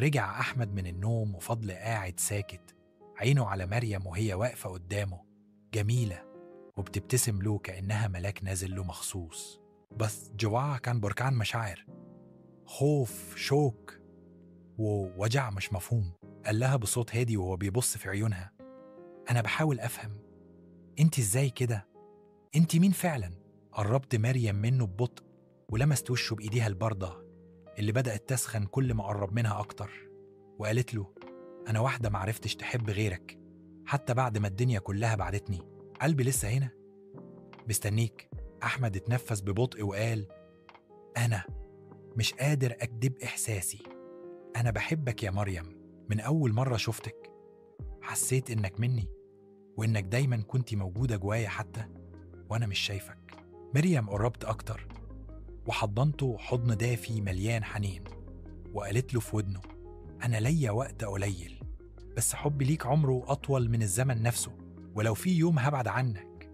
رجع أحمد من النوم وفضل قاعد ساكت، عينه على مريم وهي واقفة قدامه، جميلة وبتبتسم له كأنها ملاك نازل له مخصوص. بس جواه كان بركان مشاعر، خوف، شوك، ووجع مش مفهوم. قال لها بصوت هادي وهو بيبص في عيونها: أنا بحاول أفهم، أنت إزاي كده؟ أنت مين فعلا؟ قربت مريم منه ببطء ولمست وشه بإيديها الباردة اللي بدأت تسخن كل ما قرب منها أكتر، وقالت له: أنا واحدة معرفتش تحب غيرك حتى بعد ما الدنيا كلها بعدتني. قلبي لسه هنا مستنيك. أحمد اتنفس ببطء وقال: أنا مش قادر أكدب إحساسي، أنا بحبك يا مريم. من أول مرة شفتك حسيت إنك مني، وإنك دايما كنتي موجودة جوايا حتى وأنا مش شايفك. مريم قربت أكتر وحضنته حضن دافي مليان حنين، وقالت له في ودنه: أنا ليا وقت قليل، بس حبي ليك عمره أطول من الزمن نفسه، ولو في يوم هبعد عنك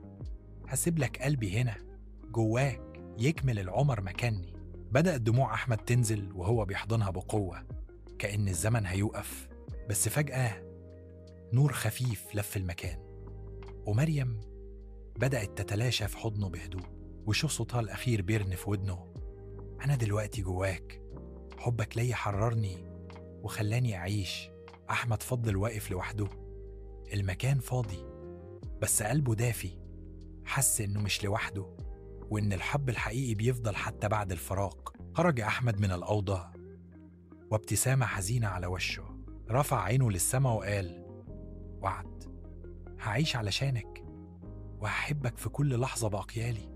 هسيب لك قلبي هنا جواك يكمل العمر مكاني. بدأت دموع أحمد تنزل وهو بيحضنها بقوة كأن الزمن هيوقف، بس فجأة نور خفيف لف المكان، ومريم بدأت تتلاشى في حضنه بهدوء، وشوف صوتها الأخير بيرن في ودنه: أنا دلوقتي جواك، حبك ليا حررني وخلاني أعيش. أحمد فضل واقف لوحده، المكان فاضي بس قلبه دافي، حس إنه مش لوحده وإن الحب الحقيقي بيفضل حتى بعد الفراق. خرج أحمد من الأوضة وابتسامة حزينة على وشه، رفع عينه للسما وقال: وعد، هعيش علشانك وهحبك في كل لحظة باقيالي.